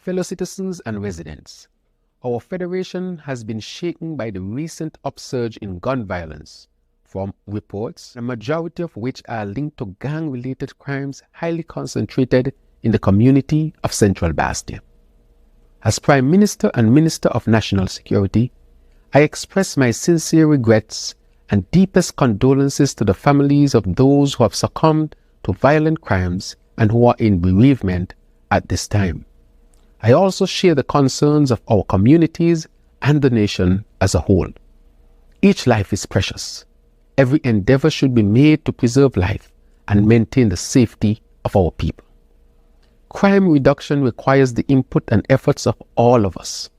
Fellow citizens and residents, our federation has been shaken by the recent upsurge in gun violence, from reports, the majority of which are linked to gang-related crimes highly concentrated in the community of Central Bastia. As Prime Minister and Minister of National Security, I express my sincere regrets and deepest condolences to the families of those who have succumbed to violent crimes and who are in bereavement at this time. I also share the concerns of our communities and the nation as a whole. Each life is precious. Every endeavor should be made to preserve life and maintain the safety of our people. Crime reduction requires the input and efforts of all of us.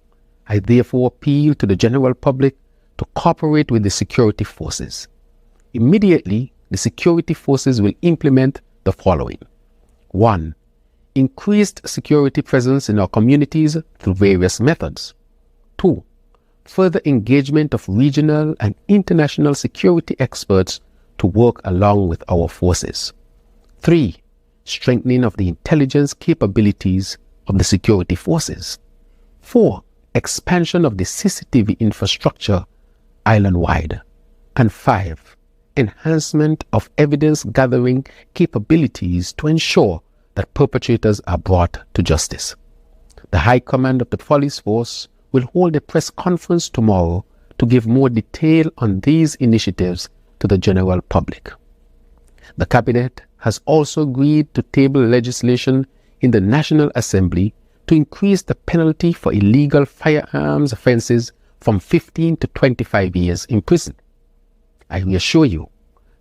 I therefore appeal to the general public to cooperate with the security forces. Immediately, the security forces will implement the following. 1. Increased security presence in our communities through various methods. 2. Further engagement of regional and international security experts to work along with our forces. 3. Strengthening of the intelligence capabilities of the security forces. 4. Expansion of the CCTV infrastructure island-wide. And 5. Enhancement of evidence gathering capabilities to ensure that perpetrators are brought to justice. The High Command of the Police Force will hold a press conference tomorrow to give more detail on these initiatives to the general public. The Cabinet has also agreed to table legislation in the National Assembly to increase the penalty for illegal firearms offences from 15 to 25 years in prison. I reassure you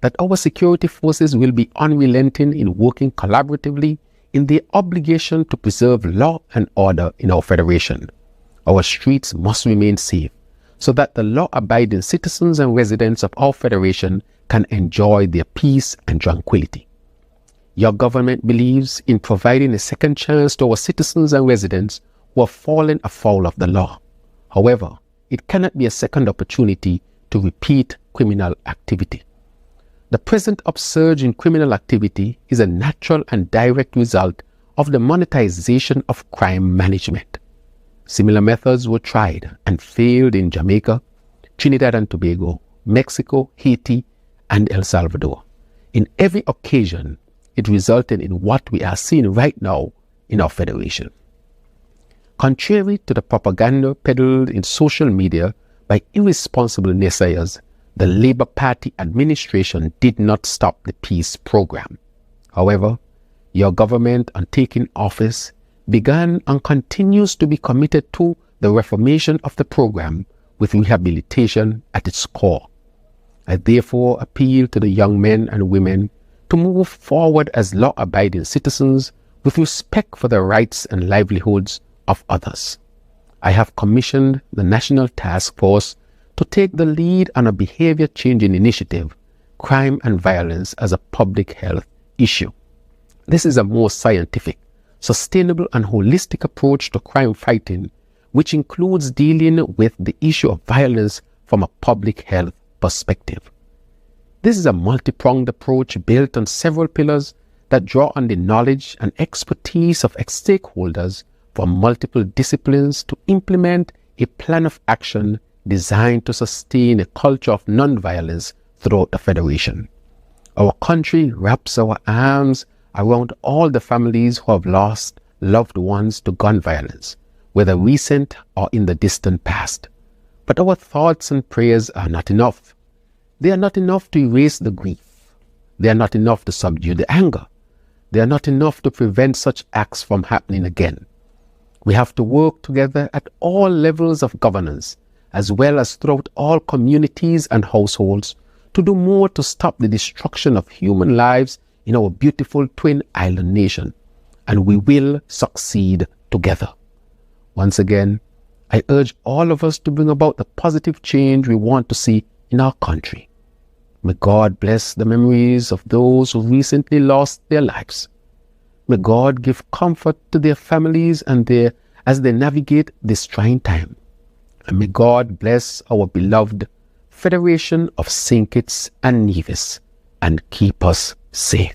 that our security forces will be unrelenting in working collaboratively in their obligation to preserve law and order in our federation. Our streets must remain safe so that the law-abiding citizens and residents of our federation can enjoy their peace and tranquility. Your government believes in providing a second chance to our citizens and residents who have fallen afoul of the law. However, it cannot be a second opportunity to repeat criminal activity. The present upsurge in criminal activity is a natural and direct result of the monetization of crime management. Similar methods were tried and failed in Jamaica, Trinidad and Tobago, Mexico, Haiti, and El Salvador. In every occasion, it resulted in what we are seeing right now in our federation. Contrary to the propaganda peddled in social media by irresponsible naysayers, the Labour Party administration did not stop the peace program. However, your government, on taking office, began and continues to be committed to the reformation of the program with rehabilitation at its core. I therefore appeal to the young men and women to move forward as law-abiding citizens with respect for the rights and livelihoods of others. I have commissioned the National Task Force to take the lead on a behavior changing initiative, crime and violence as a public health issue. This is a more scientific, sustainable and holistic approach to crime fighting, which includes dealing with the issue of violence from a public health perspective. This is a multi-pronged approach built on several pillars that draw on the knowledge and expertise of stakeholders from multiple disciplines to implement a plan of action designed to sustain a culture of non-violence throughout the Federation. Our country wraps our arms around all the families who have lost loved ones to gun violence, whether recent or in the distant past. But our thoughts and prayers are not enough. They are not enough to erase the grief. They are not enough to subdue the anger. They are not enough to prevent such acts from happening again. We have to work together at all levels of governance, as well as throughout all communities and households, to do more to stop the destruction of human lives in our beautiful twin island nation, and we will succeed together. Once again, I urge all of us to bring about the positive change we want to see in our country. May God bless the memories of those who recently lost their lives. May God give comfort to their families as they navigate this trying time. And may God bless our beloved Federation of St. Kitts and Nevis and keep us safe.